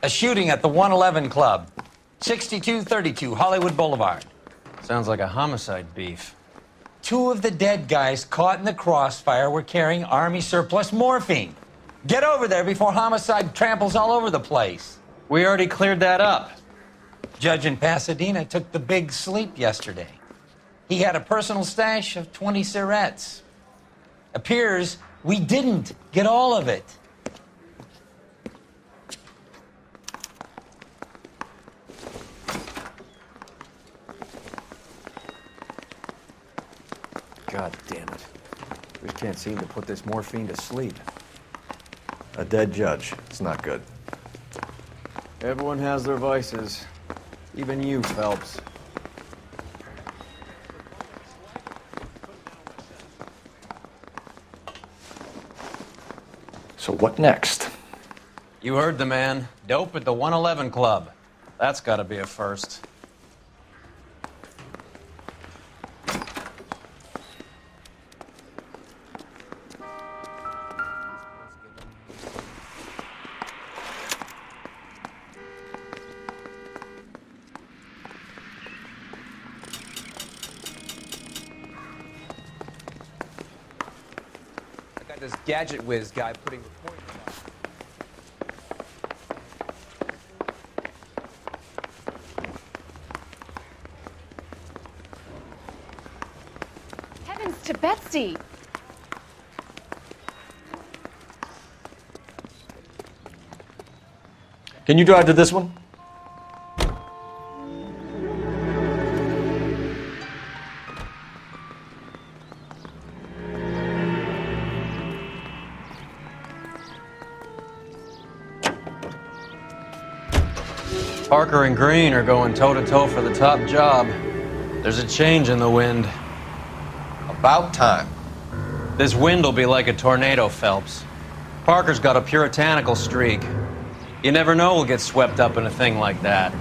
A shooting at the 111 Club, 6232 Hollywood Boulevard. Sounds like a homicide beef. 2 of the dead guys caught in the crossfire were carrying Army surplus morphine. Get over there before homicide tramples all over the place. We already cleared that up. Judge in Pasadena took the big sleep yesterday. He had a personal stash of 20 cigarettes. Appears we didn't get all of it. God damn it. We can't seem to put this morphine to sleep. A dead judge. It's not good. Everyone has their vices. Even you, Phelps. So what next? You heard the man. Dope at the 111 Club. That's gotta be a first. This gadget whiz guy putting recordings on. Heavens to Betsy! Can you drive to this one? Parker and Green are going toe-to-toe for the top job. There's a change in the wind. About time. This wind will be like a tornado, Phelps. Parker's got a puritanical streak. You never know we'll get swept up in a thing like that.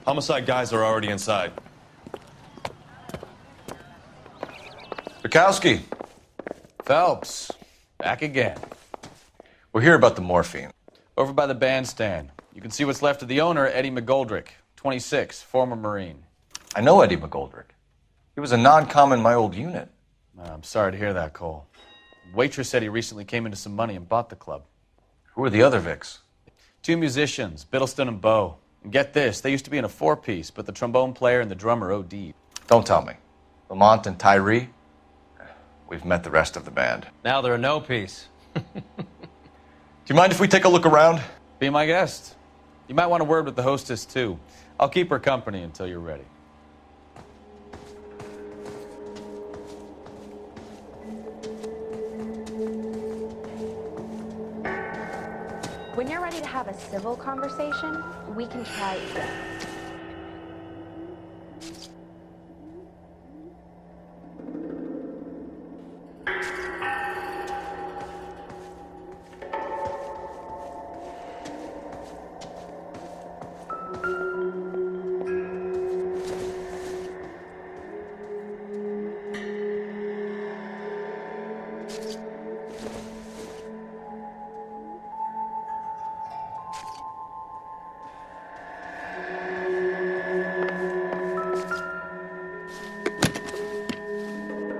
Homicide guys are already inside. Bukowski, Phelps, back again. we're here about the morphine. Over by the bandstand. You can see what's left of the owner, Eddie McGoldrick, 26, former Marine. I know Eddie McGoldrick. He was a non-com in my old unit. I'm sorry to hear that, Cole. Waitress said he recently came into some money and bought the club. Who are the other Vics? 2 musicians, Biddleston and Bo. And get this, they used to be in a 4-piece, but the trombone player and the drummer OD'd. Don't tell me. Lamont and Tyree? We've met the rest of the band. Now they're a no-piece. Do you mind if we take a look around? Be my guest. You might want a word with the hostess, too. I'll keep her company until you're ready. When you're ready to have a civil conversation, we can try this.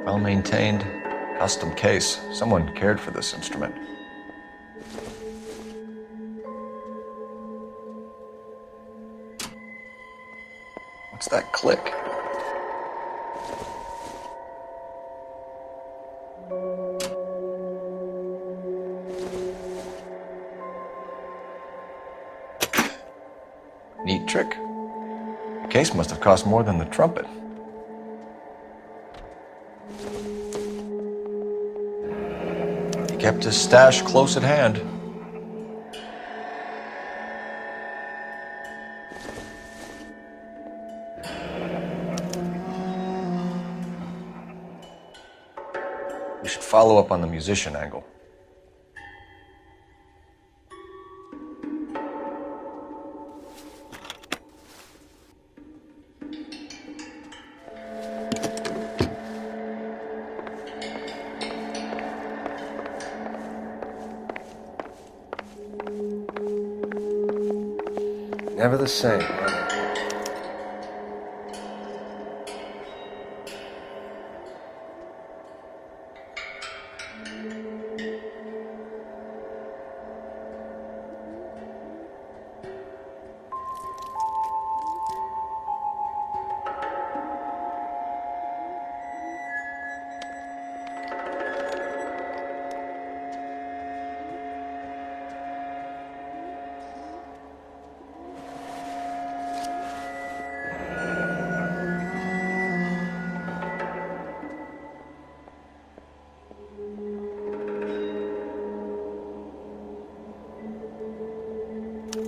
Well-maintained, custom case. Someone cared for this instrument. What's that click? Neat trick. The case must have cost more than the trumpet. He kept his stash close at hand. follow up on the musician angle. Never the same, are they?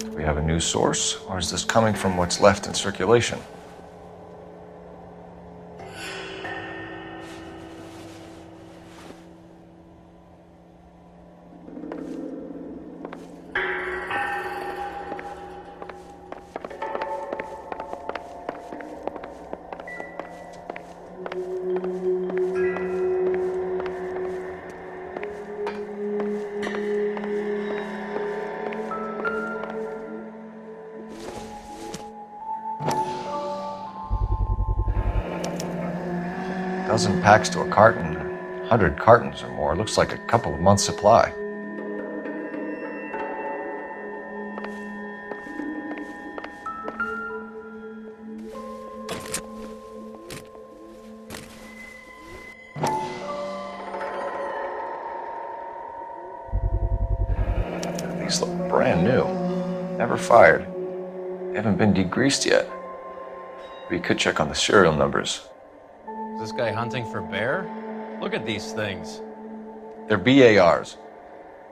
Do we have a new source, or is this coming from what's left in circulation? Dozen packs to a carton, 100 cartons or more. Looks like a couple of months' supply. These look brand new. Never fired. They haven't been degreased yet. We could check on the serial numbers. Is this guy hunting for bear? Look at these things. They're BARs.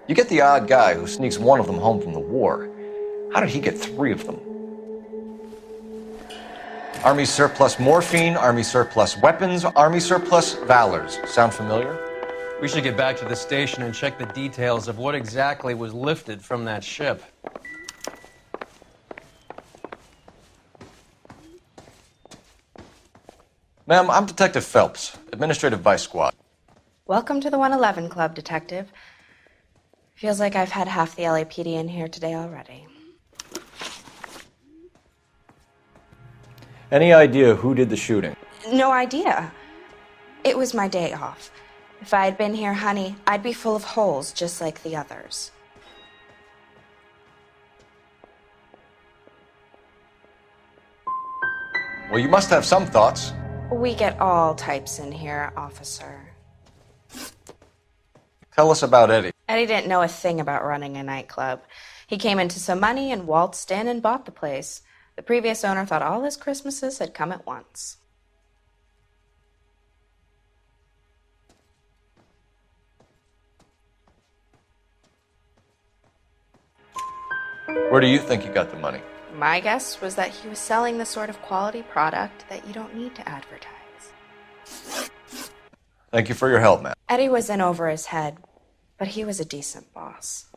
You get the odd guy who sneaks one of them home from the war. How did he get 3 of them? Army surplus morphine, Army surplus weapons, Army surplus valors. Sound familiar? We should get back to the station and check the details of what exactly was lifted from that ship. Ma'am, I'm Detective Phelps, Administrative Vice Squad. Welcome to the 111 Club, Detective. Feels like I've had half the LAPD in here today already. Any idea who did the shooting? No idea. It was my day off. If I had been here, honey, I'd be full of holes just like the others. Well, you must have some thoughts. We get all types in here, officer. Tell us about Eddie. Eddie didn't know a thing about running a nightclub. He came into some money and waltzed in and bought the place. The previous owner thought all his Christmases had come at once. Where do you think he got the money? My guess was that he was selling the sort of quality product that you don't need to advertise. Thank you for your help, ma'am. Eddie was in over his head, but he was a decent boss.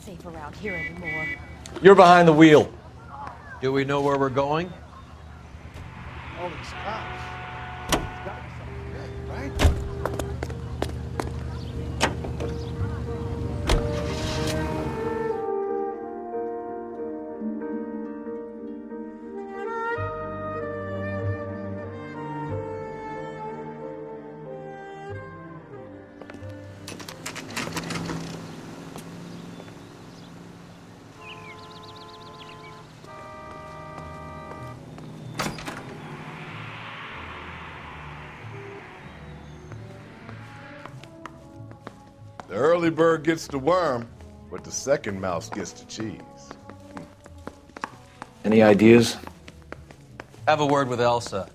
Safe around here anymore. You're behind the wheel. Do we know where we're going? All these cops. There's gotta be something good, right? early bird gets the worm, but the second mouse gets the cheese. Any ideas? Have a word with Elsa.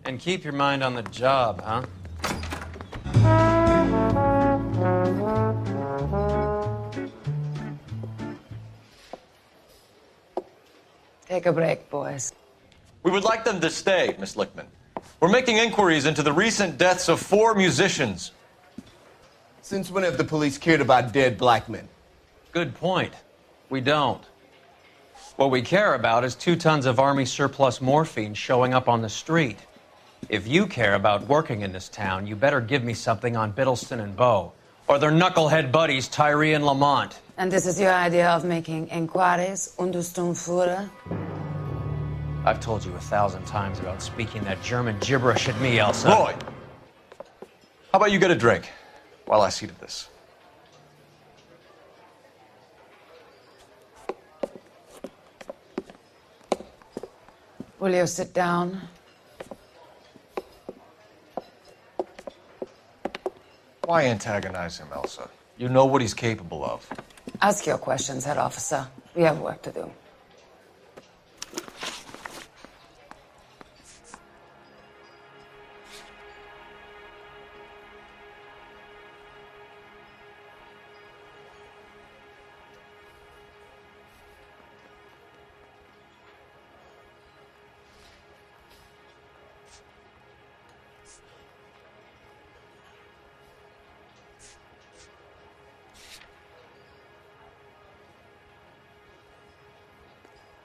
And keep your mind on the job, huh? Take a break, boys. We would like them to stay, Miss Lickman. We're making inquiries into the recent deaths of 4 musicians. Since when have the police cared about dead black men? Good point. We don't. What we care about is 2 tons of Army surplus morphine showing up on the street. If you care about working in this town, you better give me something on Biddleston and Bow, or their knucklehead buddies Tyree and Lamont. And this is your idea of making inquiries, Untersturmführer? I've told you 1,000 times about speaking that German gibberish at me, Elsa. Roy! How about you get a drink while I see to this? Will you sit down? Why antagonize him, Elsa? You know what he's capable of. Ask your questions, head officer. We have work to do.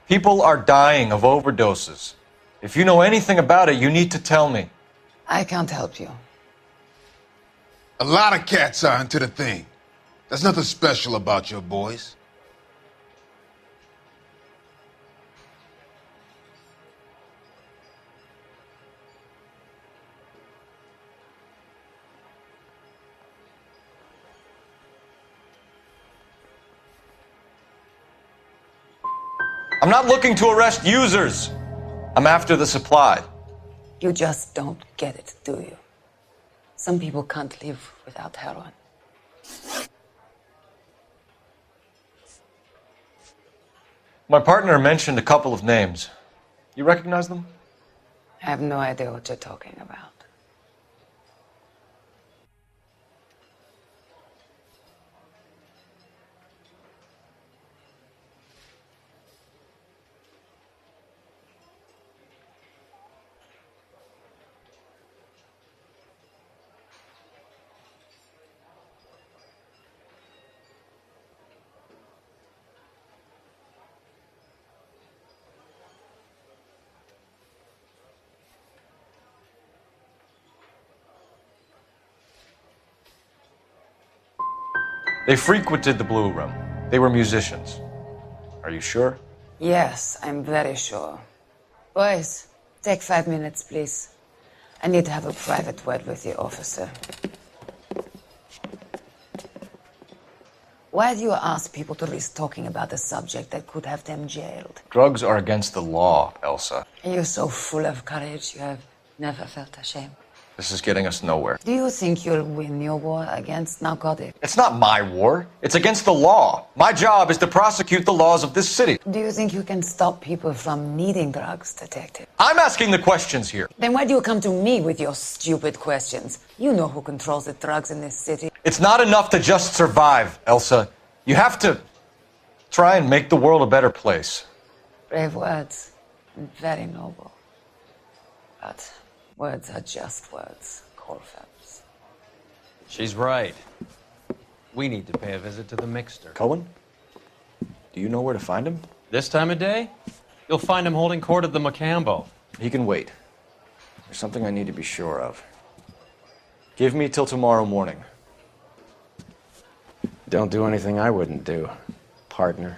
People are dying of overdoses. If you know anything about it, you need to tell me. I can't help you. A lot of cats are into the thing. There's nothing special about your boys. I'm not looking to arrest users. I'm after the supply. You just don't get it, do you? Some people can't live without heroin. My partner mentioned a couple of names. You recognize them? I have no idea what you're talking about. They frequented the Blue Room. They were musicians. Are you sure? Yes, I'm very sure. Boys, take 5 minutes, please. I need to have a private word with the officer. Why do you ask people to risk talking about a subject that could have them jailed? Drugs are against the law, Elsa. You're so full of courage, you have never felt ashamed. This is getting us nowhere. Do you think you'll win your war against narcotics? It's not my war. It's against the law. My job is to prosecute the laws of this city. Do you think you can stop people from needing drugs, detective? I'm asking the questions here. Then why do you come to me with your stupid questions? You know who controls the drugs in this city. It's not enough to just survive, Elsa. You have to try and make the world a better place. Brave words, and very noble. But words are just words, Phelps. She's right. We need to pay a visit to the mixer. Cohen? Do you know where to find him? This time of day, you'll find him holding court at the Macambo. He can wait. There's something I need to be sure of. Give me till tomorrow morning. Don't do anything I wouldn't do, partner.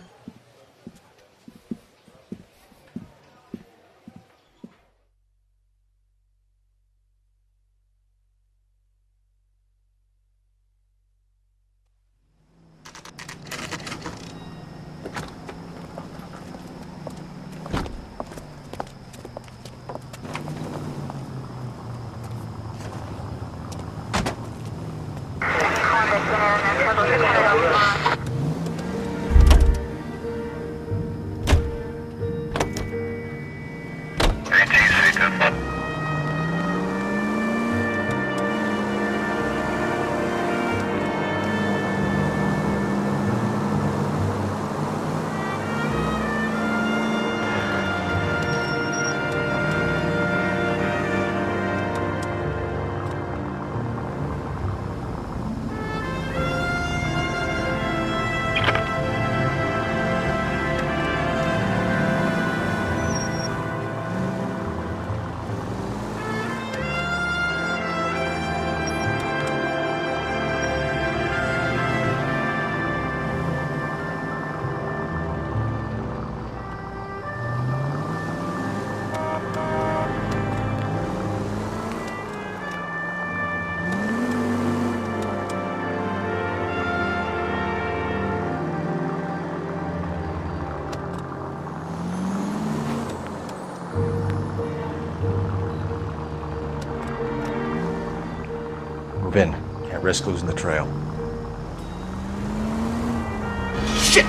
been. Can't risk losing the trail. Shit!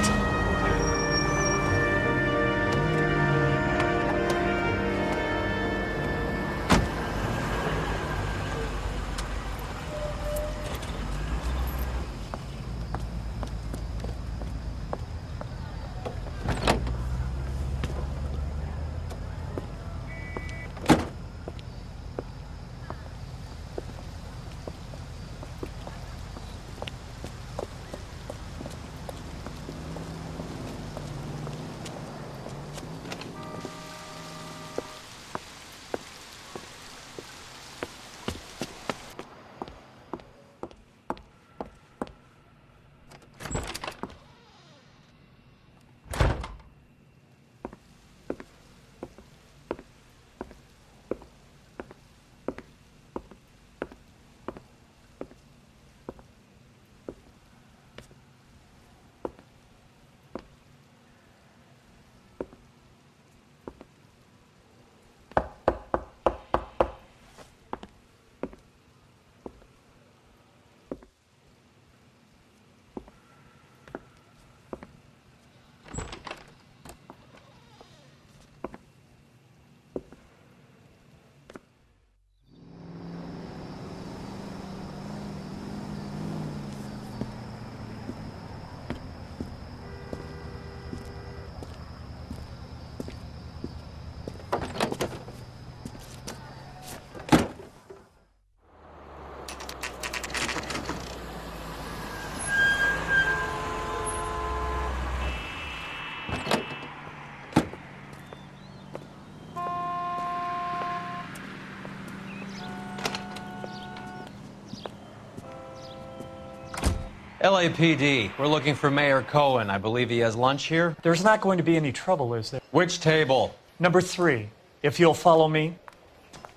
LAPD, we're looking for Mayor Cohen. I believe he has lunch here. There's not going to be any trouble, is there? Which table? Number 3, if you'll follow me.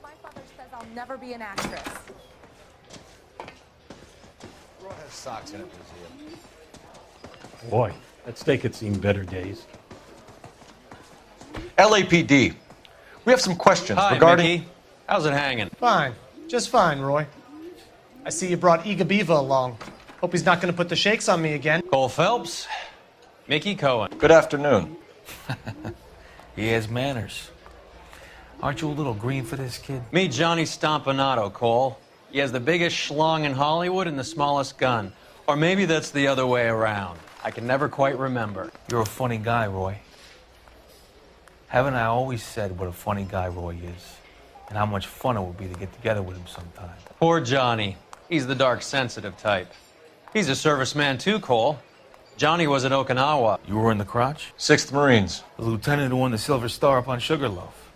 My father says I'll never be an actress. Roy has socks in it, museum. Boy, that steak had seen better days. LAPD, we have some questions Hi, regarding... Mickey. How's it hanging? Fine. Just fine, Roy. I see you brought Iga Beaver along. Hope he's not going to put the shakes on me again. Cole Phelps, Mickey Cohen. Good afternoon. He has manners. Aren't you a little green for this kid? Meet Johnny Stompanato, Cole. He has the biggest schlong in Hollywood and the smallest gun. Or maybe that's the other way around. I can never quite remember. You're a funny guy, Roy. Haven't I always said what a funny guy Roy is? And how much fun it would be to get together with him sometime. Poor Johnny. He's the dark, sensitive type. He's a serviceman too, Cole. Johnny was at Okinawa. You were in the crotch? 6th Marines. The lieutenant who won the Silver Star up on Sugarloaf.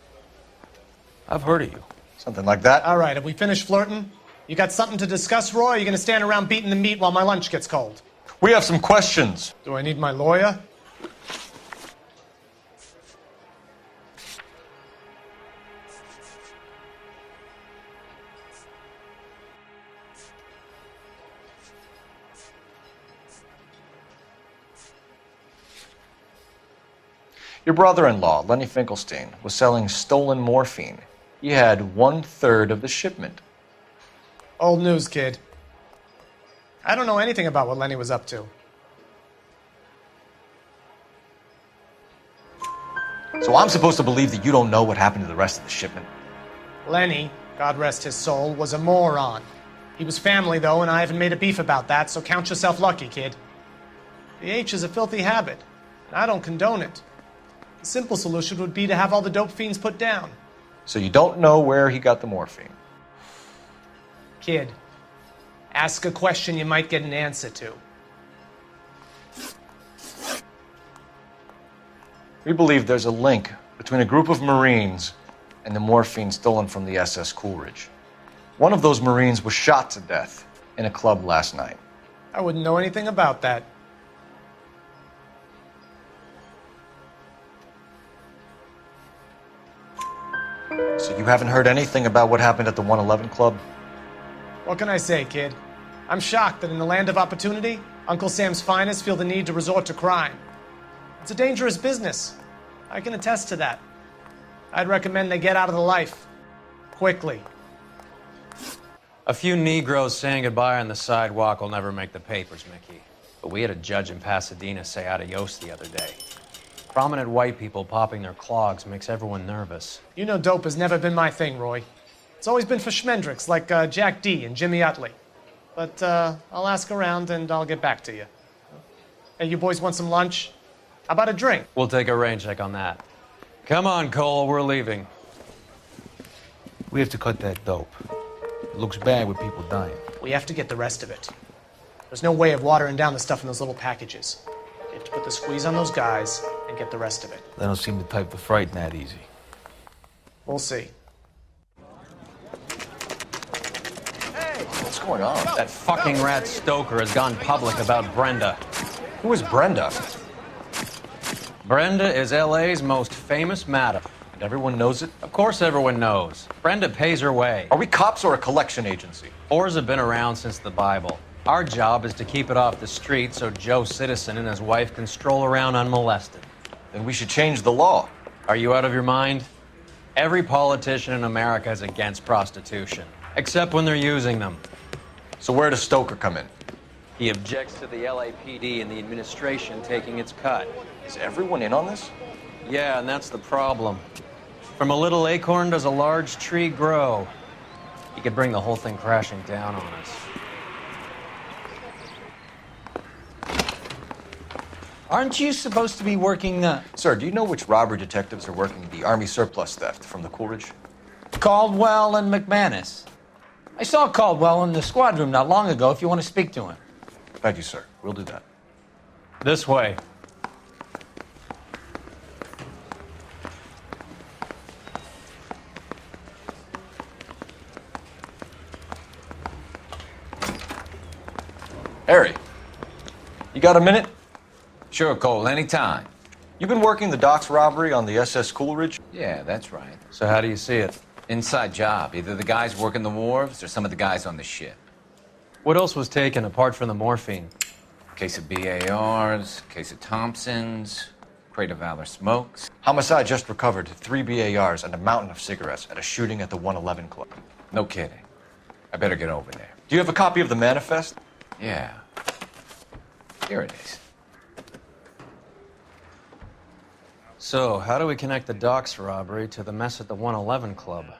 I've heard of you. Something like that. All right, have we finished flirting? You got something to discuss, Roy? Or are you going to stand around beating the meat while my lunch gets cold? We have some questions. Do I need my lawyer? Your brother-in-law, Lenny Finkelstein, was selling stolen morphine. He had 1/3 of the shipment. Old news, kid. I don't know anything about what Lenny was up to. So I'm supposed to believe that you don't know what happened to the rest of the shipment? Lenny, God rest his soul, was a moron. He was family, though, and I haven't made a beef about that, so count yourself lucky, kid. The H is a filthy habit, and I don't condone it. The simple solution would be to have all the dope fiends put down. So you don't know where he got the morphine? Kid, ask a question you might get an answer to. We believe there's a link between a group of Marines and the morphine stolen from the SS Coolidge. One of those Marines was shot to death in a club last night. I wouldn't know anything about that. So you haven't heard anything about what happened at the 111 Club? What can I say, kid? I'm shocked that in the land of opportunity, Uncle Sam's finest feel the need to resort to crime. It's a dangerous business. I can attest to that. I'd recommend they get out of the life. Quickly. A few Negroes saying goodbye on the sidewalk will never make the papers, Mickey. But we had a judge in Pasadena say adios the other day. Prominent white people popping their clogs makes everyone nervous. You know dope has never been my thing, Roy. It's always been for schmendricks like Jack D. and Jimmy Utley. But I'll ask around and I'll get back to you. Hey, you boys want some lunch? How about a drink? We'll take a rain check on that. Come on, Cole, we're leaving. We have to cut that dope. It looks bad with people dying. We have to get the rest of it. There's no way of watering down the stuff in those little packages. You have to put the squeeze on those guys and get the rest of it. They don't seem the type to frighten that easy. We'll see. What's going on? That fucking rat Stoker has gone public about Brenda. Who is Brenda? Brenda is LA's most famous madam. And everyone knows it? Of course everyone knows. Brenda pays her way. Are we cops or a collection agency? Whores have been around since the Bible. Our job is to keep it off the street so Joe Citizen and his wife can stroll around unmolested. Then we should change the law. Are you out of your mind? Every politician in America is against prostitution, except when they're using them. So where does Stoker come in? He objects to the LAPD and the administration taking its cut. Is everyone in on this? Yeah, and that's the problem. From a little acorn does a large tree grow. He could bring the whole thing crashing down on us. Aren't you supposed to be working Sir, do you know which robbery detectives are working the Army surplus theft from the Coolidge? Caldwell and McManus? I saw Caldwell in the squad room not long ago if you want to speak to him. Thank you, sir. We'll do that. This way. Harry, you got a minute? Sure, Cole, anytime. You've been working the docks robbery on the SS Coolidge? Yeah, that's right. So how do you see it? Inside job. Either the guys working the wharves or some of the guys on the ship. What else was taken apart from the morphine? Case of BARs, case of Thompsons, crate of Valor smokes. Homicide just recovered 3 BARs and a mountain of cigarettes at a shooting at the 111 Club. No kidding. I better get over there. Do you have a copy of the manifest? Yeah. Here it is. So, how do we connect the docks robbery to the mess at the 111 Club?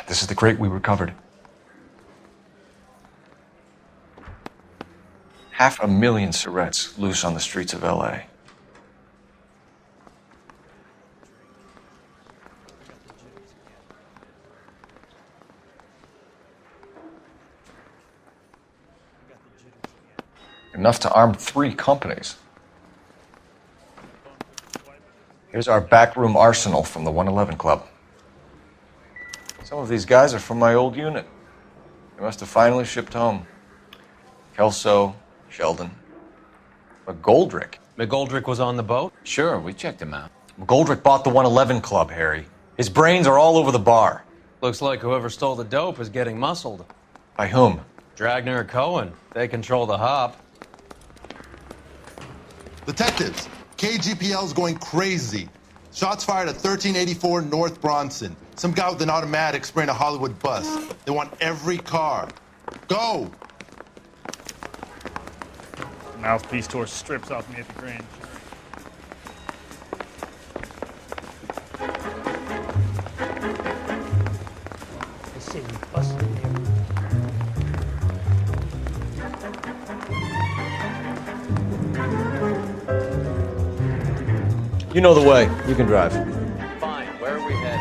This is the crate we recovered. 500,000 cigarettes loose on the streets of LA. Enough to arm 3 companies. Here's our backroom arsenal from the 111 Club. Some of these guys are from my old unit. They must have finally shipped home. Kelso, Sheldon, McGoldrick. McGoldrick was on the boat? Sure, we checked him out. McGoldrick bought the 111 Club, Harry. His brains are all over the bar. Looks like whoever stole the dope is getting muscled. By whom? Dragner or Cohen. They control the hop. Detectives, KGPL's going crazy. Shots fired at 1384 North Bronson. Some guy with an automatic spraying a Hollywood bus. They want every car. Go! Mouthpiece tore strips off me at the Grand I say we busted him. You know the way. You can drive. Fine. Where are we headed?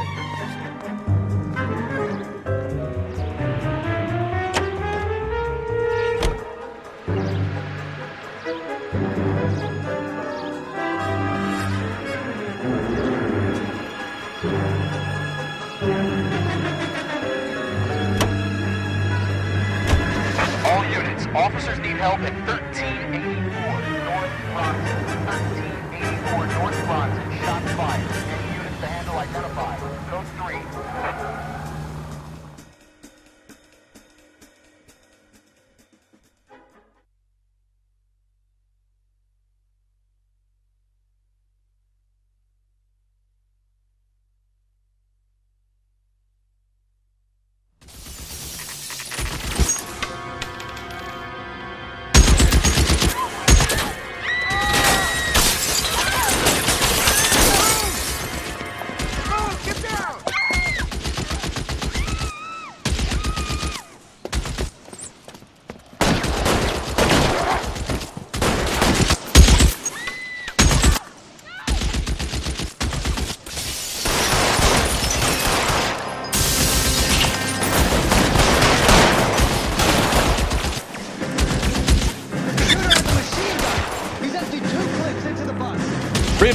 All units, officers need help at 1384 North Bronson. 1384 North Bronson. Shots fired. Any units to handle identified. Code 3.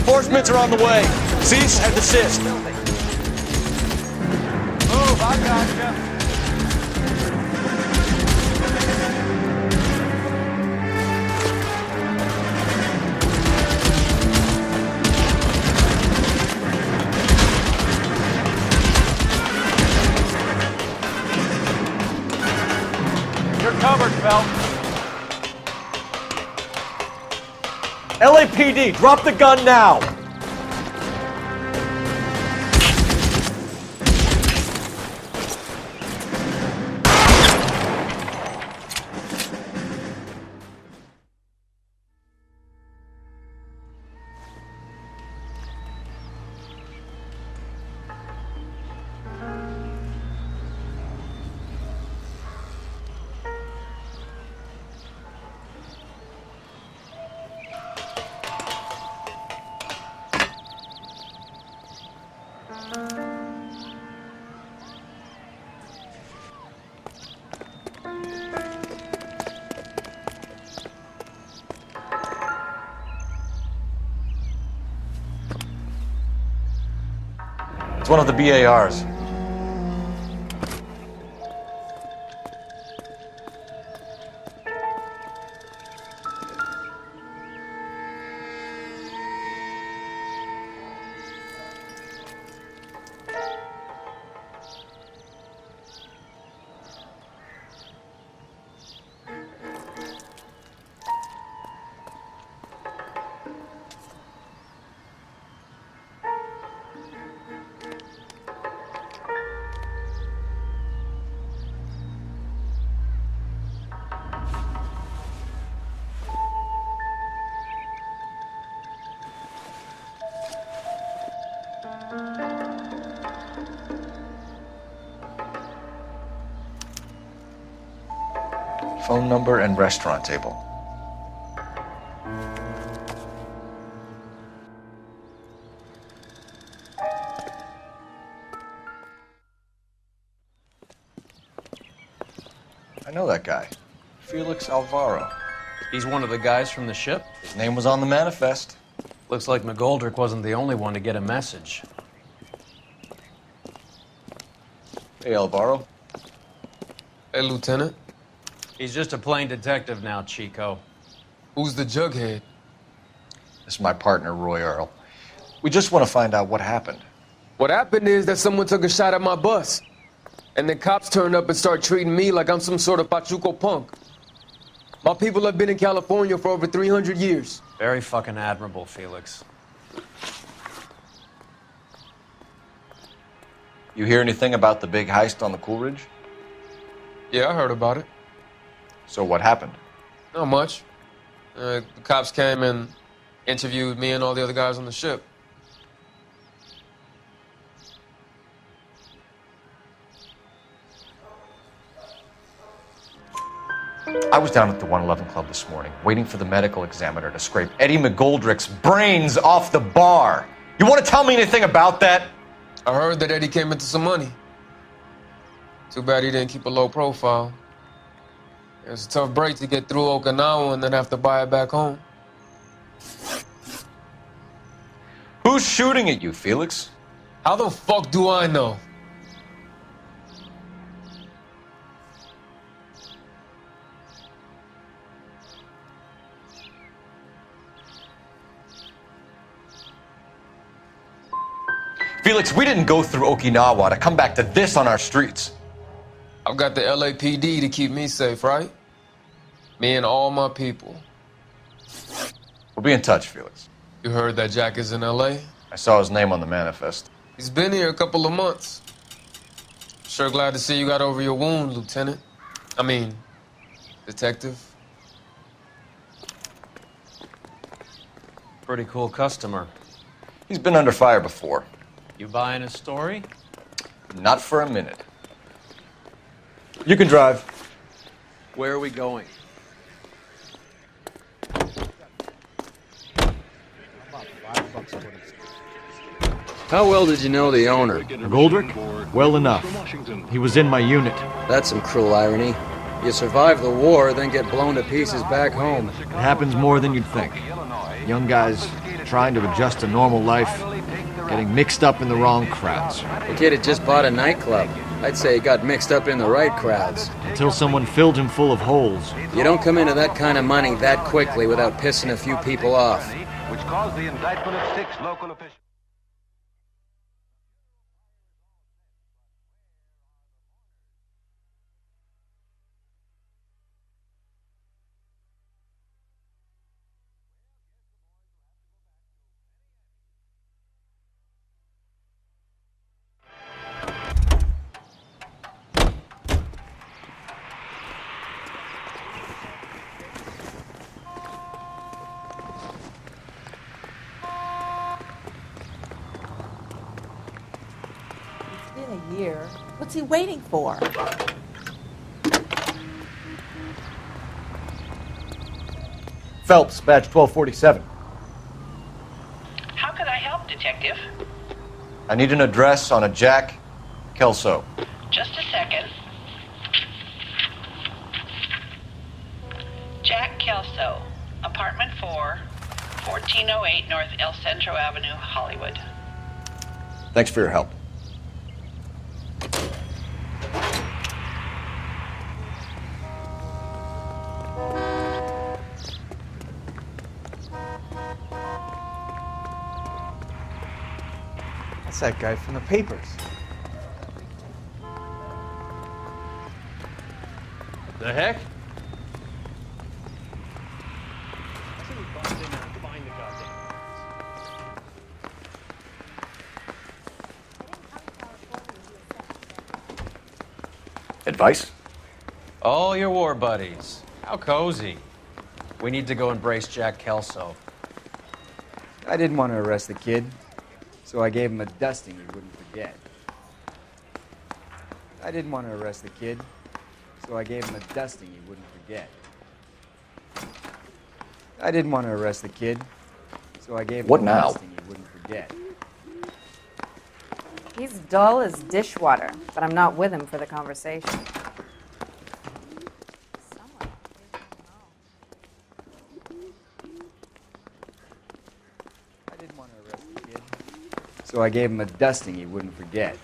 Reinforcements are on the way. Cease and desist. Move, I gotcha. You're covered, Phelps. LAPD, drop the gun now! It's one of the BARs. Phone number and restaurant table. I know that guy. Felix Alvaro. He's one of the guys from the ship? His name was on the manifest. Looks like McGoldrick wasn't the only one to get a message. Hey, Alvaro. Hey, Lieutenant. He's just a plain detective now, Chico. Who's the jughead? This is my partner, Roy Earl. We just want to find out what happened. What happened is that someone took a shot at my bus. And the cops turned up and started treating me like I'm some sort of Pachuco punk. My people have been in California for over 300 years. Very fucking admirable, Felix. You hear anything about the big heist on the Coolidge? Yeah, I heard about it. So what happened? Not much. The cops came and interviewed me and all the other guys on the ship. I was down at the 111 Club this morning, waiting for the medical examiner to scrape Eddie McGoldrick's brains off the bar. You want to tell me anything about that? I heard that Eddie came into some money. Too bad he didn't keep a low profile. It was a tough break to get through Okinawa and then have to buy it back home. Who's shooting at you, Felix? How the fuck do I know? Felix, we didn't go through Okinawa to come back to this on our streets. I've got the LAPD to keep me safe, right? Me and all my people. We'll be in touch, Felix. You heard that Jack is in LA? I saw his name on the manifest. He's been here a couple of months. Sure glad to see you got over your wound, Lieutenant. I mean, Detective. Pretty cool customer. He's been under fire before. You buying his story? Not for a minute. You can drive. Where are we going? How well did you know the owner? McGoldrick? Well enough. He was in my unit. That's some cruel irony. You survive the war, then get blown to pieces back home. It happens more than you'd think. Young guys trying to adjust to normal life, getting mixed up in the wrong crowds. The kid had just bought a nightclub. I'd say he got mixed up in the right crowds. Until someone filled him full of holes. You don't come into that kind of money that quickly without pissing a few people off. Which caused the indictment of 6 local officials. A year. What's he waiting for? Phelps, badge 1247. How can I help, Detective? I need an address on a Jack Kelso. Just a second. Jack Kelso, apartment 4, 1408 North El Centro Avenue, Hollywood. Thanks for your help. That's that guy from the papers. The heck? Advice? All your war buddies. How cozy. We need to go embrace Jack Kelso. I didn't want to arrest the kid, so I gave him a dusting he wouldn't forget. I didn't want to arrest the kid, so I gave him a dusting he wouldn't forget. I didn't want to arrest the kid, so I gave him What a now? dusting he wouldn't forget. He's dull as dishwater, but I'm not with him for the conversation. I didn't want to arrest the kid, so I gave him a dusting he wouldn't forget.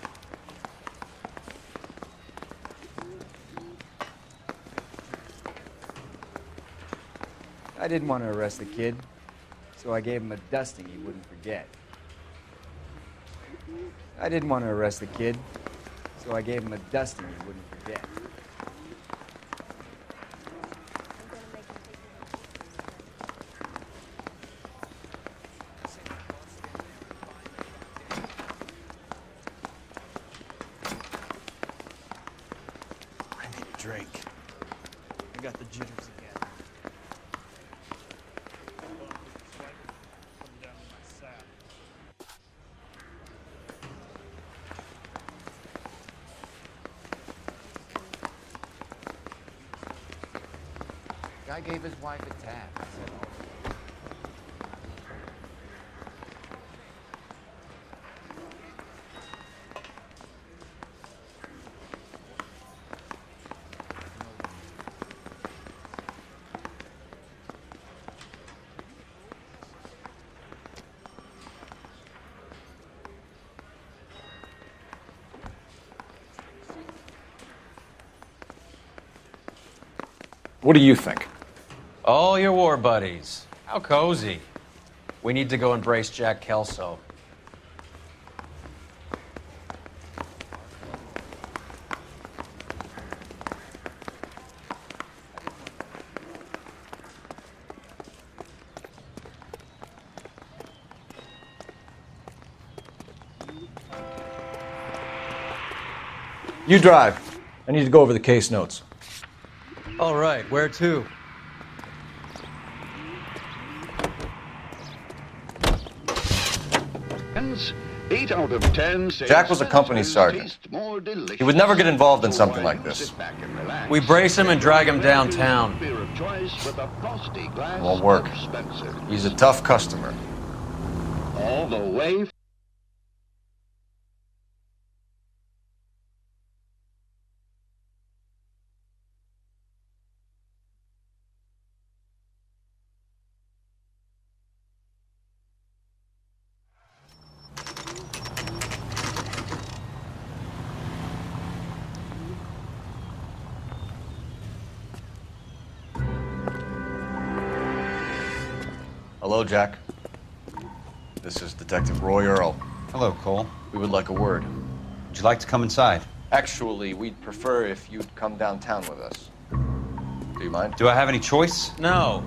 I didn't want to arrest the kid, so I gave him a dusting he wouldn't forget. I didn't want to arrest the kid, so I gave him a dusting he wouldn't forget. I need a drink. I got the jitters again. Guy gave his wife a tap. I said, oh. What do you think? All your war buddies. How cozy. We need to go embrace Jack Kelso. You drive. I need to go over the case notes. All right, where to? Eight out of 10 say Jack was a company sergeant. He would never get involved in something like this. We brace him and drag him downtown. Won't work. He's a tough customer. All the way Hello, Jack. This is Detective Roy Earl. Hello, Cole. We would like a word. Would you like to come inside? Actually, we'd prefer if you'd come downtown with us. Do you mind? Do I have any choice? No,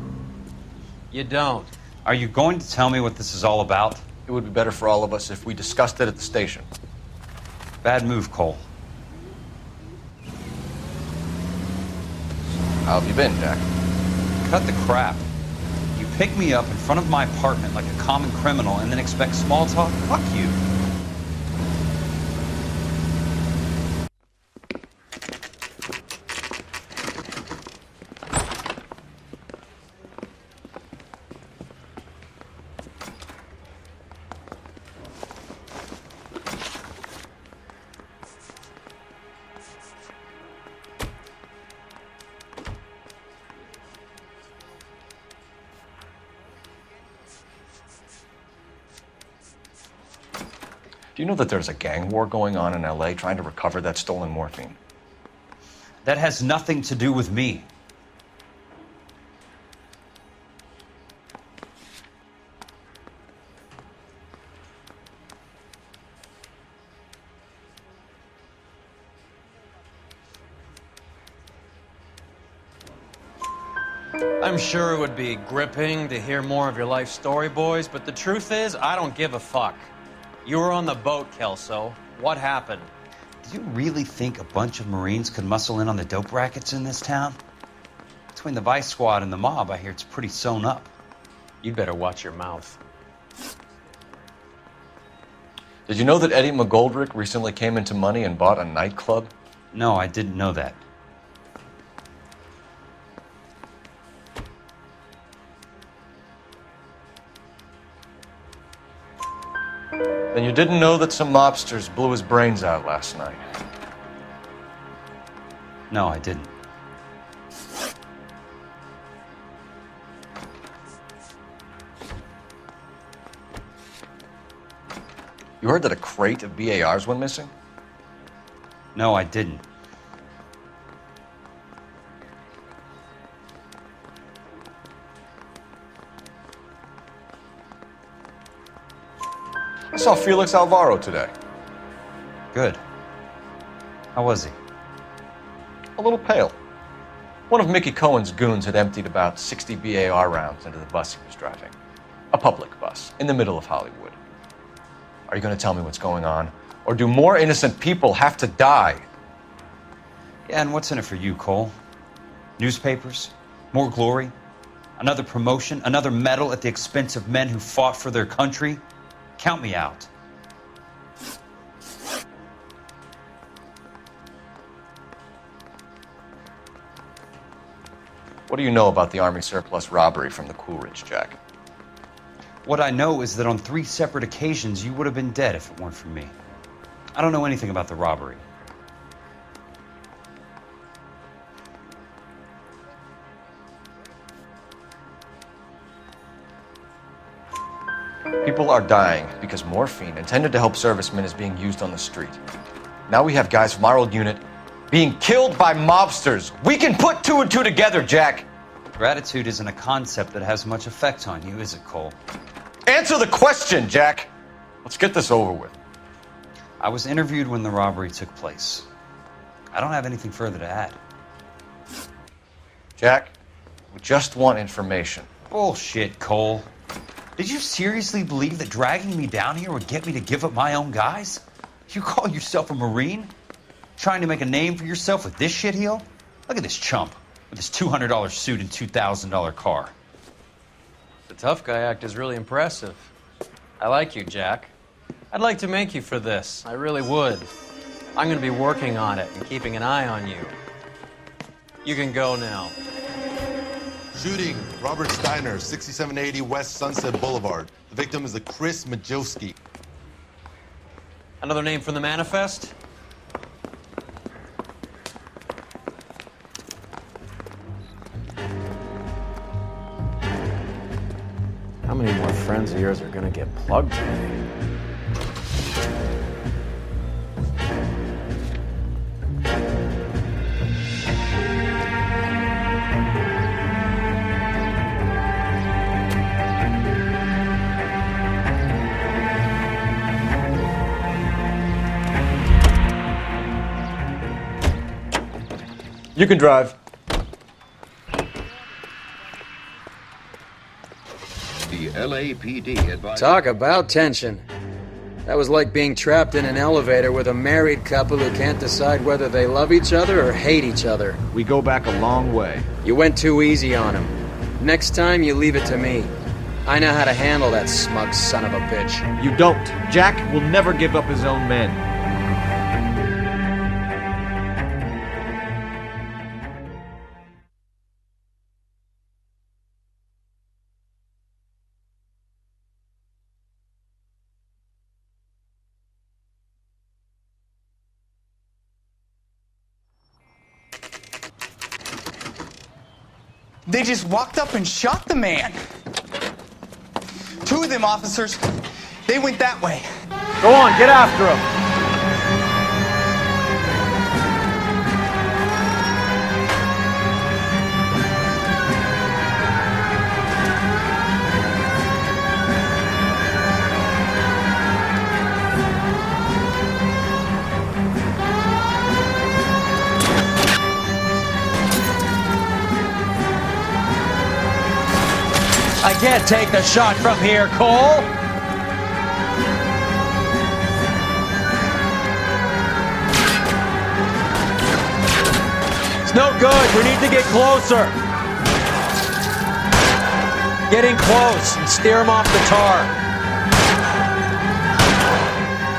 you don't. Are you going to tell me what this is all about? It would be better for all of us if we discussed it at the station. Bad move, Cole. How have you been, Jack? Cut the crap. You pick me up in front of my apartment like a common criminal and then expect small talk? Fuck you. Do you know that there's a gang war going on in LA trying to recover that stolen morphine? That has nothing to do with me. I'm sure it would be gripping to hear more of your life story, boys, but the truth is, I don't give a fuck. You were on the boat, Kelso. What happened? Do you really think a bunch of Marines could muscle in on the dope rackets in this town? Between the Vice Squad and the mob, I hear it's pretty sewn up. You'd better watch your mouth. Did you know that Eddie McGoldrick recently came into money and bought a nightclub? No, I didn't know that. Then you didn't know that some mobsters blew his brains out last night? No, I didn't. You heard that a crate of BARs went missing? No, I didn't. I saw Felix Alvaro today. Good. How was he? A little pale. One of Mickey Cohen's goons had emptied about 60 BAR rounds into the bus he was driving. A public bus, in the middle of Hollywood. Are you going to tell me what's going on? Or do more innocent people have to die? Yeah, and what's in it for you, Cole? Newspapers? More glory? Another promotion? Another medal at the expense of men who fought for their country? Count me out. What do you know about the Army surplus robbery from the Coolidge, Jack? What I know is that on 3 separate occasions you would have been dead if it weren't for me. I don't know anything about the robbery. People are dying because morphine intended to help servicemen is being used on the street. Now we have guys from our old unit being killed by mobsters. We can put 2 and 2 together, Jack. Gratitude isn't a concept that has much effect on you, is it, Cole? Answer the question, Jack. Let's get this over with. I was interviewed when the robbery took place. I don't have anything further to add. Jack, we just want information. Bullshit, Cole. Did you seriously believe that dragging me down here would get me to give up my own guys? You call yourself a Marine? Trying to make a name for yourself with this shitheel? Look at this chump with his $200 suit and $2,000 car. The tough guy act is really impressive. I like you, Jack. I'd like to make you for this. I really would. I'm going to be working on it and keeping an eye on you. You can go now. Shooting, Robert Steiner, 6780 West Sunset Boulevard. The victim is a Chris Majowski. Another name from the manifest? How many more friends of yours are gonna get plugged today? You can drive. The LAPD advised... Talk about tension. That was like being trapped in an elevator with a married couple who can't decide whether they love each other or hate each other. We go back a long way. You went too easy on him. Next time, you leave it to me. I know how to handle that smug son of a bitch. You don't. Jack will never give up his own men. They just walked up and shot the man. Two of them officers, they went that way. Go on, get after him. I can't take the shot from here, Cole. It's no good. We need to get closer. Getting close and steer him off the tar.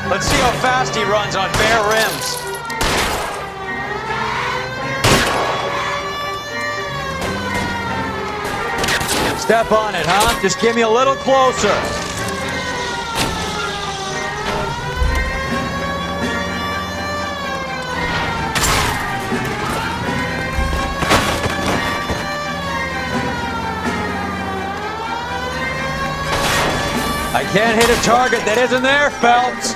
Let's see how fast he runs on bare rims. Step on it, huh? Just give me a little closer. I can't hit a target that isn't there, Phelps.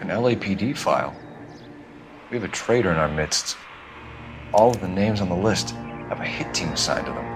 An LAPD file. We have a traitor in our midst. All of the names on the list have a hit team assigned to them.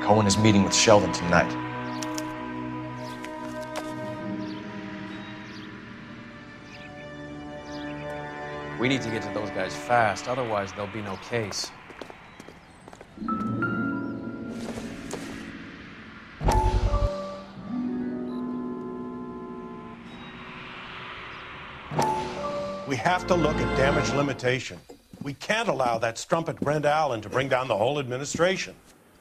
Cohen is meeting with Sheldon tonight. We need to get to those guys fast, otherwise there'll be no case. We have to look at damage limitation. We can't allow that strumpet Brent Allen to bring down the whole administration.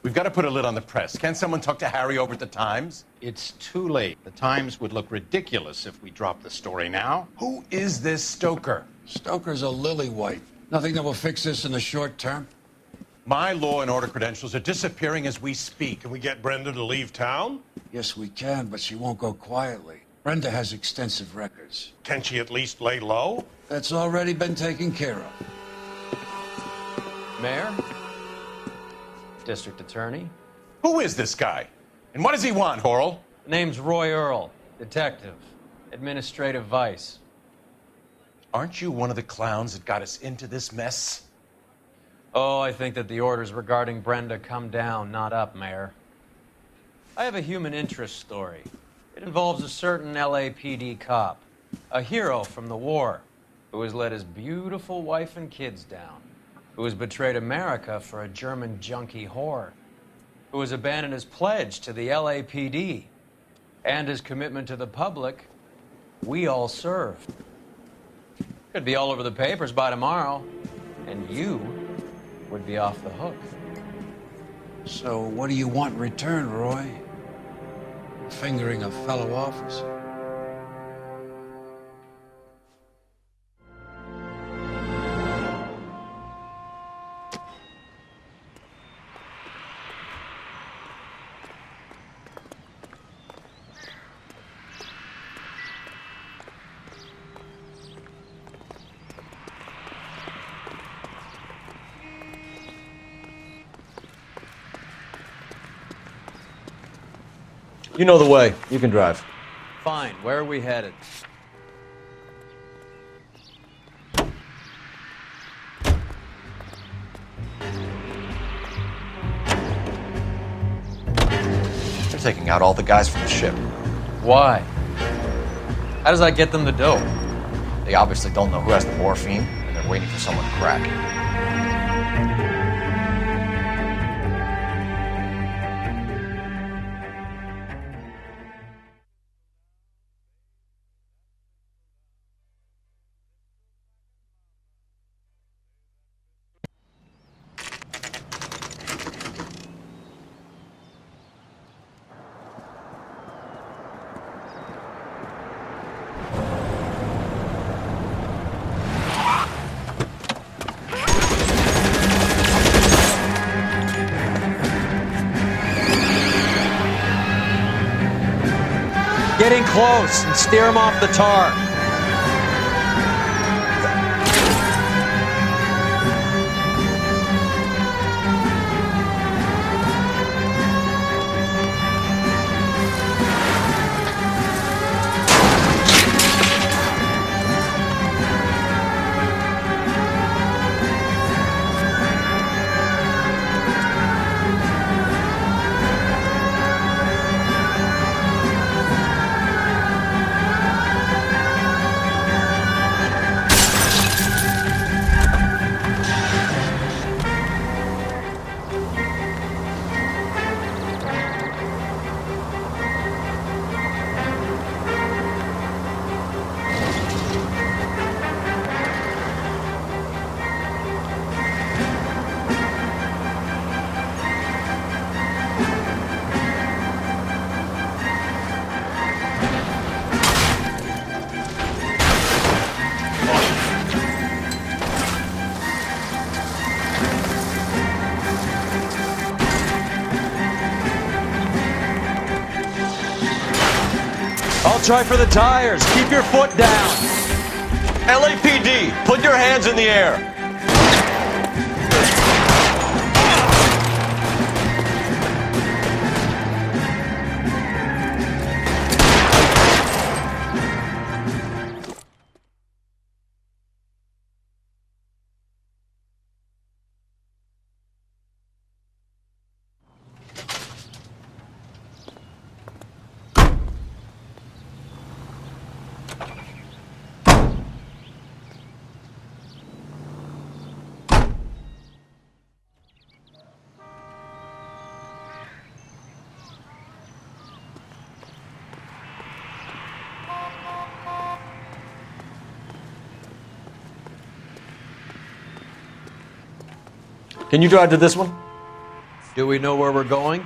We've got to put a lid on the press. Can't someone talk to Harry over at the Times? It's too late. The Times would look ridiculous if we dropped the story now. Who is this Stoker? Stoker's a lily-white. Nothing that will fix this in the short term. My law and order credentials are disappearing as we speak. Can we get Brenda to leave town? Yes, we can, but she won't go quietly. Brenda has extensive records. Can she at least lay low? That's already been taken care of. Mayor? District Attorney? Who is this guy? And what does he want, Horrell? Name's Roy Earl, detective, administrative vice. Aren't you one of the clowns that got us into this mess? Oh, I think that the orders regarding Brenda come down, not up, Mayor. I have a human interest story. It involves a certain LAPD cop, a hero from the war, who has let his beautiful wife and kids down, who has betrayed America for a German junkie whore, who has abandoned his pledge to the LAPD and his commitment to the public we all served. Could be all over the papers by tomorrow, and you would be off the hook. So what do you want in return, Roy? Fingering a fellow officer? You know the way. You can drive. Fine. Where are we headed? They're taking out all the guys from the ship. Why? How does that get them the dope? They obviously don't know who has the morphine, and they're waiting for someone to crack it. Getting close and steer him off the tar. I'll try for the tires. Keep your foot down. LAPD, put your hands in the air. Can you drive to this one? Do we know where we're going?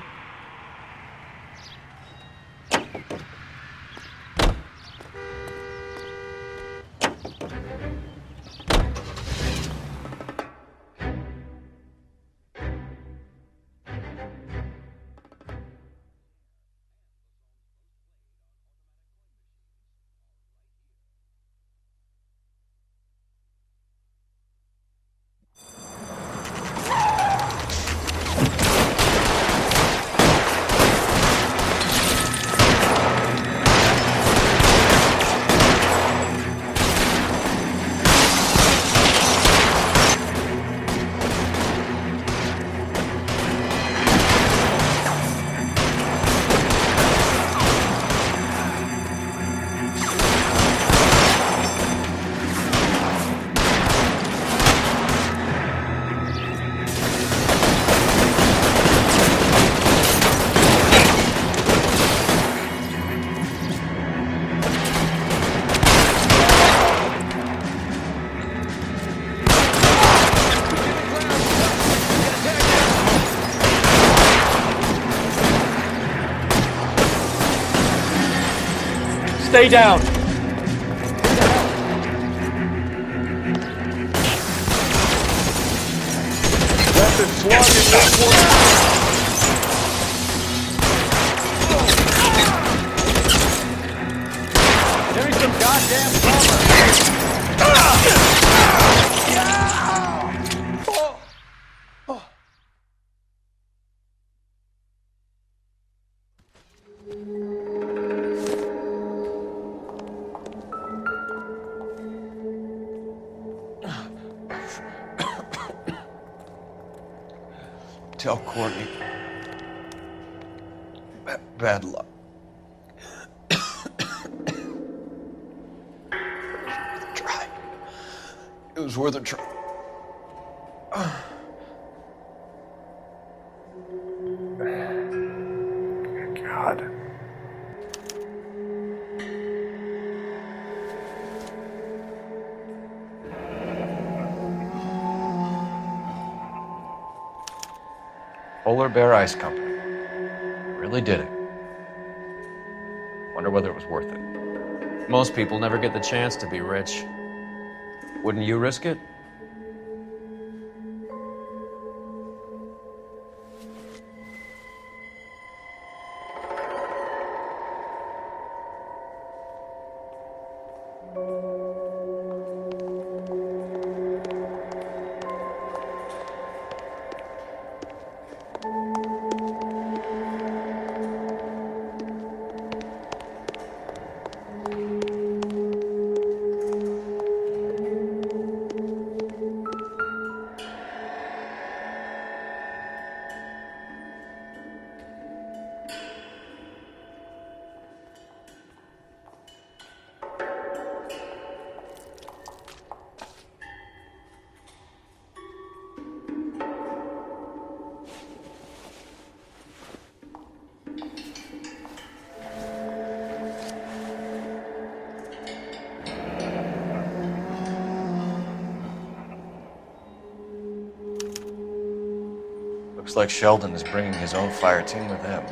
Stay down. Weapon slung in this one. Give me some goddamn Tell Courtney. Bad luck. Try. It was worth a try. God. Polar Bear Ice Company. Really did it. Wonder whether it was worth it. Most people never get the chance to be rich. Wouldn't you risk it? Looks like Sheldon is bringing his own fire team with him.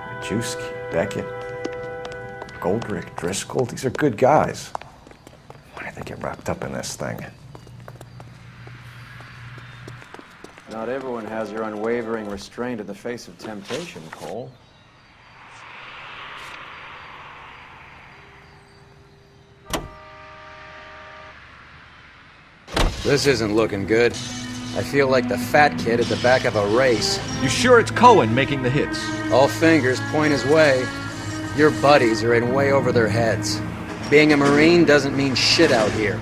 Majewski, Beckett, Goldrick, Driscoll, these are good guys. Why did they get wrapped up in this thing? Not everyone has your unwavering restraint in the face of temptation, Cole. This isn't looking good. I feel like the fat kid at the back of a race. You sure it's Cohen making the hits? All fingers point his way. Your buddies are in way over their heads. Being a Marine doesn't mean shit out here.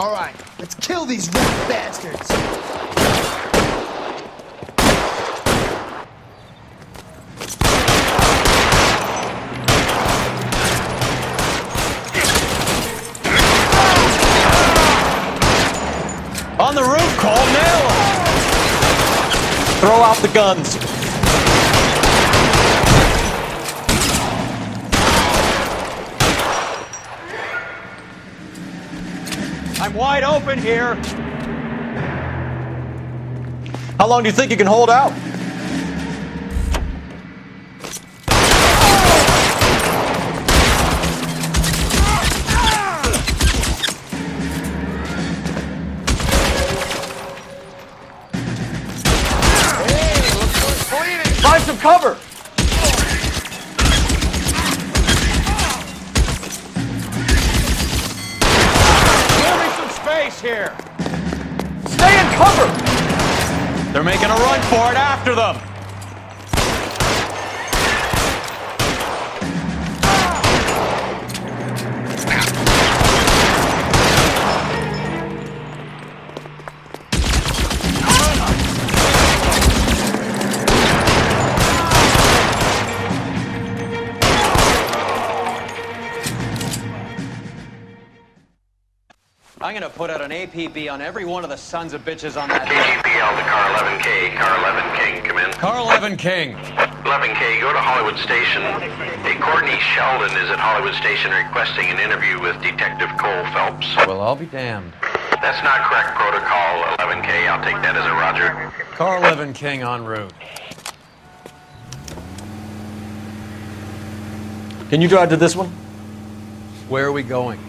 All right, let's kill these rat bastards. On the roof, Cole, nail him! Throw out the guns. I'm wide open here. How long do you think you can hold out? Find some cover! Give me some space here! Stay in cover! They're making a run for it after them! I'm gonna put out an APB on every one of the sons of bitches on that hill. KGPL to car 11K. Car 11 King, come in. Car 11 King. 11K, go to Hollywood Station. Hey, Courtney Sheldon is at Hollywood Station requesting an interview with Detective Cole Phelps. Well, I'll be damned. That's not correct protocol, 11K. I'll take that as a roger. Car 11 King en route. Can you drive to this one? Where are we going?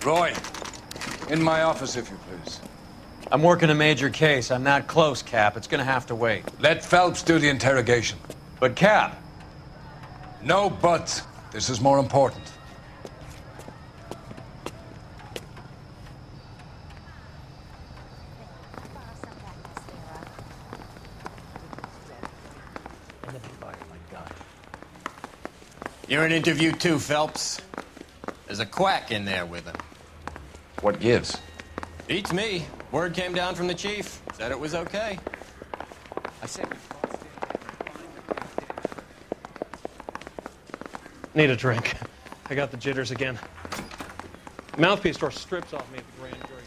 Roy, in my office, if you please. I'm working a major case. I'm not close, Cap. It's gonna have to wait. Let Phelps do the interrogation. But, Cap. No buts. This is more important. You're in interview too, Phelps. There's a quack in there with him. What gives? Beats me. Word came down from the chief. Said it was okay. I said... Need a drink. I got the jitters again. Mouthpiece tore strips off me at the grand jury.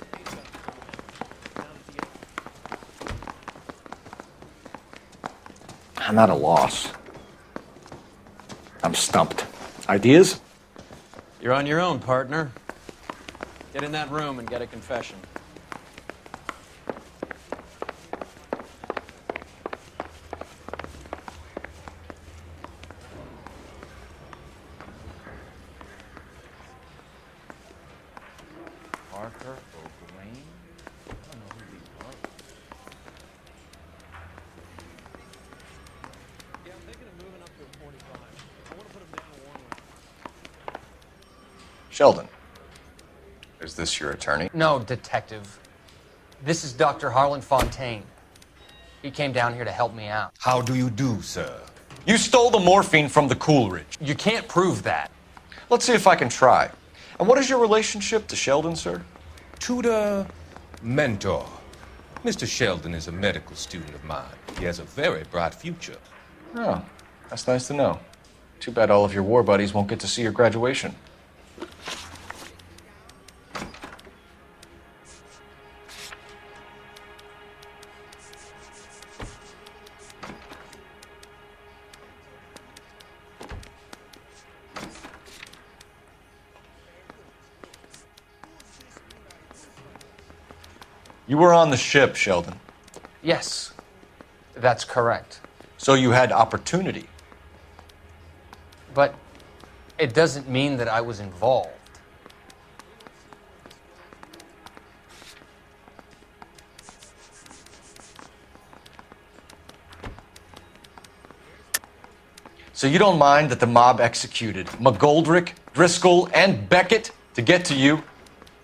I'm at a loss. I'm stumped. Ideas? You're on your own, partner. Get in that room and get a confession. Parker, O'Grain? I don't know who these are. Yeah, I'm thinking of moving up to a 45. I want to put him down a one way. Sheldon. Is this your attorney? No, detective. This is Dr. Harlan Fontaine. He came down here to help me out. How do you do, sir? You stole the morphine from the Coolidge. You can't prove that. Let's see if I can try. And what is your relationship to Sheldon, sir? Tutor, mentor. Mr. Sheldon is a medical student of mine. He has a very bright future. Oh, that's nice to know. Too bad all of your war buddies won't get to see your graduation. You were on the ship, Sheldon. Yes, that's correct. So you had opportunity. But it doesn't mean that I was involved. So you don't mind that the mob executed McGoldrick, Driscoll, and Beckett to get to you?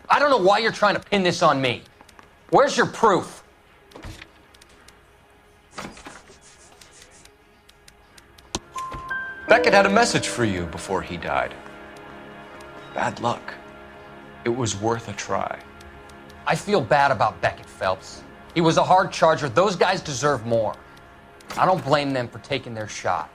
I don't know why you're trying to pin this on me. Where's your proof? Beckett had a message for you before he died. Bad luck. It was worth a try. I feel bad about Beckett, Phelps. He was a hard charger. Those guys deserve more. I don't blame them for taking their shot.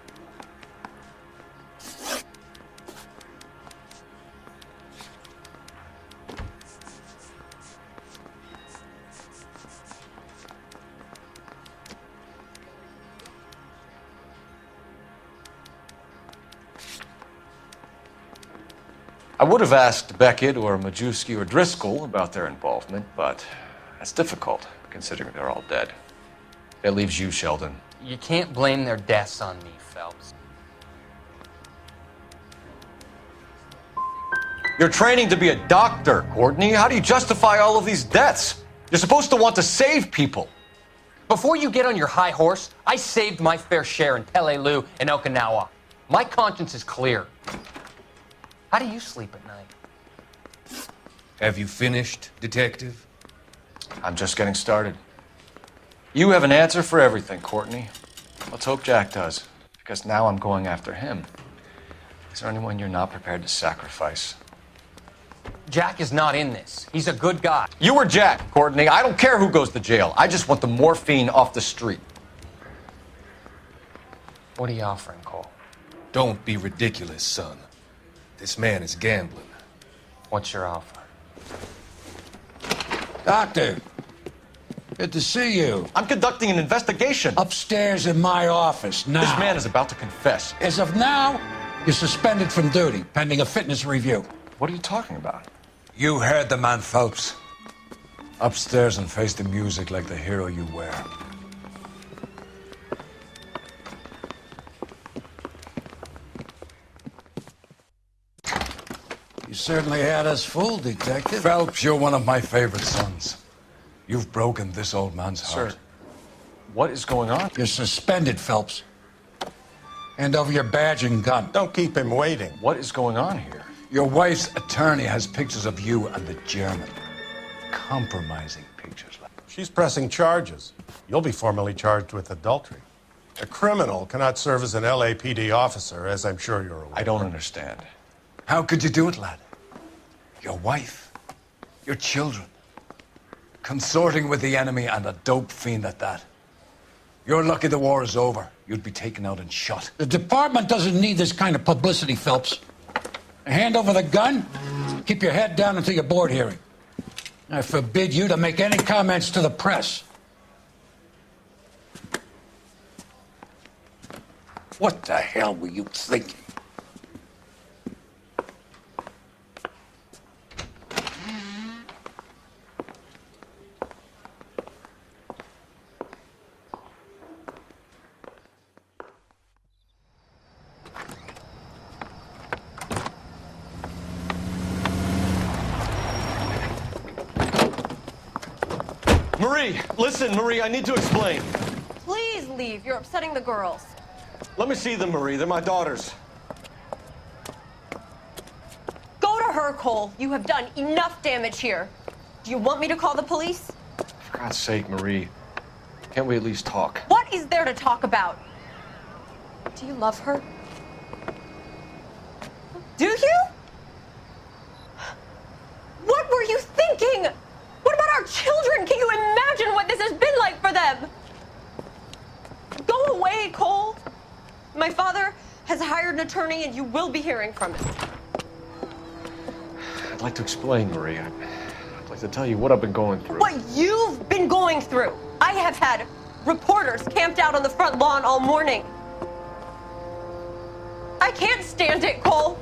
I would have asked Beckett or Majewski or Driscoll about their involvement, but that's difficult, considering they're all dead. That leaves you, Sheldon. You can't blame their deaths on me, Phelps. You're training to be a doctor, Courtney. How do you justify all of these deaths? You're supposed to want to save people. Before you get on your high horse, I saved my fair share in Peleliu and Okinawa. My conscience is clear. How do you sleep at night? Have you finished, Detective? I'm just getting started. You have an answer for everything, Courtney. Let's hope Jack does, because now I'm going after him. Is there anyone you're not prepared to sacrifice? Jack is not in this. He's a good guy. You or Jack, Courtney. I don't care who goes to jail. I just want the morphine off the street. What are you offering, Cole? Don't be ridiculous, son. This man is gambling. What's your offer? Doctor, good to see you. I'm conducting an investigation. Upstairs in my office now. This man is about to confess. As of now, you're suspended from duty, pending a fitness review. What are you talking about? You heard the man, Phelps. Upstairs and face the music like the hero you were. You certainly had us fooled, Detective. Phelps, you're one of my favorite sons. You've broken this old man's heart. Sir, what is going on? You're suspended, Phelps. Hand over your badge and gun. Don't keep him waiting. What is going on here? Your wife's attorney has pictures of you and the German. Compromising pictures. She's pressing charges. You'll be formally charged with adultery. A criminal cannot serve as an LAPD officer, as I'm sure you're aware. I don't understand. How could you do it, lad? Your wife, your children, consorting with the enemy and a dope fiend at that. You're lucky the war is over. You'd be taken out and shot. The department doesn't need this kind of publicity, Phelps. Hand over the gun, keep your head down until your board hearing. I forbid you to make any comments to the press. What the hell were you thinking? Marie, listen, Marie, I need to explain. Please leave. You're upsetting the girls. Let me see them, Marie. They're my daughters. Go to her, Cole. You have done enough damage here. Do you want me to call the police? For God's sake, Marie. Can't we at least talk? What is there to talk about? Do you love her? Do you? What were you thinking? What about our children? Can you imagine what this has been like for them? Go away, Cole. My father has hired an attorney and you will be hearing from him. I'd like to explain, Marie. I'd like to tell you what I've been going through. What you've been going through. I have had reporters camped out on the front lawn all morning. I can't stand it, Cole.